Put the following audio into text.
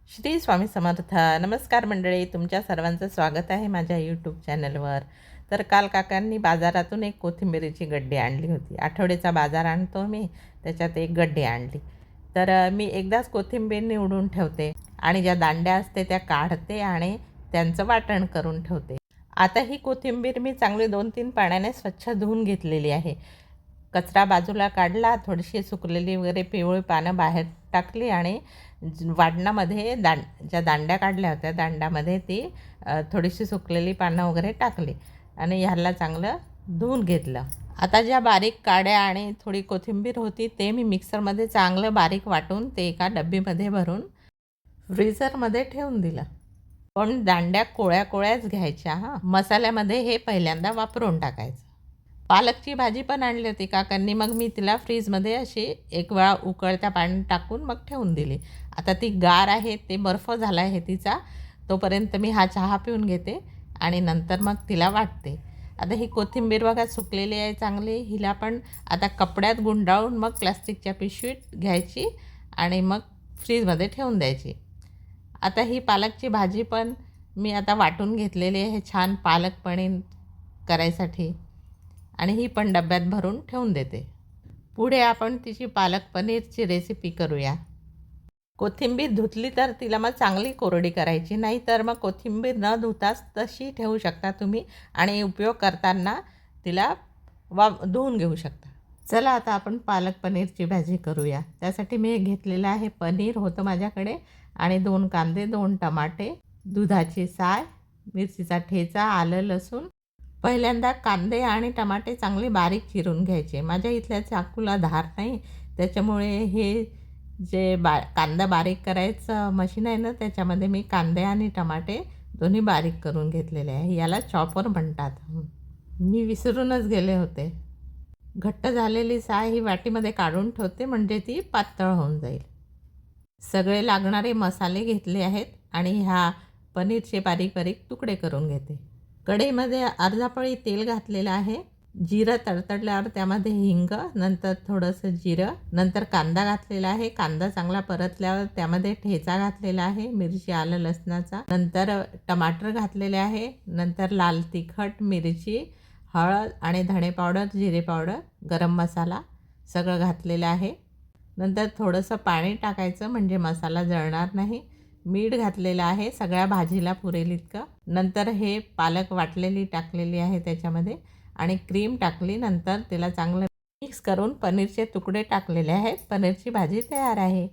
श्री स्वामी समर्थ. नमस्कार मंडळी, तुमच्या सर्वांचं स्वागत आहे माझ्या यूट्यूब चॅनलवर. तर काल काकांनी बाजारातून एक कोथिंबिरीची गड्डी आणली होती. आठवड्याचा बाजार आणतो मी, त्याच्यात एक गड्डी आणली. तर मी एकदाच कोथिंबीर निवडून ठेवते आणि ज्या दांड्या असते त्या काढते आणि त्यांचं वाटण करून ठेवते. आता ही कोथिंबीर मी चांगली 2-3 पाण्याने स्वच्छ धुवून घेतलेली आहे. कचरा बाजूला काढला, थोडीशी सुकलेली वगैरे पिवळी पानं बाहेर टाकली आणि वाटणामध्ये ज्या दांड्या काढल्या होत्या दांड्यामध्ये ती थोडीशी सुकलेली पानं वगैरे टाकली आणि ह्याला चांगलं धुवून घेतलं. आता ज्या बारीक काड्या आणि थोडी कोथिंबीर होती ते मी मिक्सरमध्ये चांगलं बारीक वाटून ते एका डब्बीमध्ये भरून फ्रीझरमध्ये ठेवून दिलं. पण दांड्या कोळ्या कोळ्याच घ्यायच्या हां. मसाल्यामध्ये हे पहिल्यांदा वापरून टाकायचं. पालकची भाजी पण आणली होती काकांनी, मग मी तिला फ्रीजमध्ये अशी एक वेळा उकळत्या पाण्यात टाकून मग ठेवून दिली. आता ती गार आहे, ते बर्फ झाला आहे तिचा, तोपर्यंत मी हा चहा पिऊन घेते आणि नंतर मग तिला वाटते. आता ही कोथिंबीर बघा सुकलेली आहे चांगली, हिला पण आता कपड्यात गुंडाळून मग प्लास्टिकच्या पिशवीत घ्यायची आणि मग फ्रीजमध्ये ठेवून द्यायची. आता ही पालकची भाजी पण मी आता वाटून घेतलेली आहे छान पालक पनीर करायसाठी आणि ही पण डब्यात भरून ठेवून देते. पुढे आपण तिची पालक पनीरची रेसिपी करूया. कोथिंबीर धुतली तर तिला मग चांगली कोरडी करायची, नाही तर मग कोथिंबीर न धुताच तशी ठेवू शकता तुम्ही आणि उपयोग करताना तिला धुवून घेऊ शकता. चला आता आपण पालक पनीरची भाजी करूया. त्यासाठी मी घेतलेलं आहे पनीर होतं माझ्याकडे आणि 2 कांदे, 2 टमाटे, दुधाची साय, मिरचीचा ठेचा, आलं लसूण. पहिल्यांदा कांदे आणि टमाटे चांगले बारीक चिरून घ्यायचे. माझ्या इथल्या चाकूला धार नाही, त्याच्यामुळे हे जे कांदा बारीक करायचं मशीन आहे ना, त्याच्यामध्ये मी कांदे आणि टमाटे दोन्ही बारीक करून घेतलेले आहे. याला चॉपर म्हणतात. मी विसरूनच गेले होते. घट्ट झालेली साय ही वाटीमध्ये काढून ठेवते, म्हणजे ती पातळ होऊन जाईल. सगळे लागणारे मसाले घेतले आहेत आणि ह्या पनीरचे बारीक बारीक तुकडे करून घेते. कढईमध्ये अर्धा पळी तेल घातलेलं आहे. जिरं तडतडल्यावर त्यामध्ये हिंग, नंतर थोडंसं जिरं, नंतर कांदा घातलेला आहे. कांदा चांगला परतल्यावर त्यामध्ये ठेचा घातलेला आहे, मिरची, आलं लसणाचा, नंतर टमाटर घातलेले आहे, नंतर लाल तिखट, मिरची, हळद आणि धणे पावडर, जिरे पावडर, गरम मसाला सगळं घातलेलं आहे. नंतर थोडंसं पाणी टाकायचं म्हणजे मसाला जळणार नाही. मीठ घातलेलं आहे सगळ्या भाजीला पुरेल इतकं. नंतर हे पालक वाटलेली टाकलेली आहे त्याच्यामध्ये आणि क्रीम टाकली. नंतर तिला चांगलं मिक्स करून पनीरचे तुकडे टाकलेले आहेत. पनीरची भाजी तयार आहे.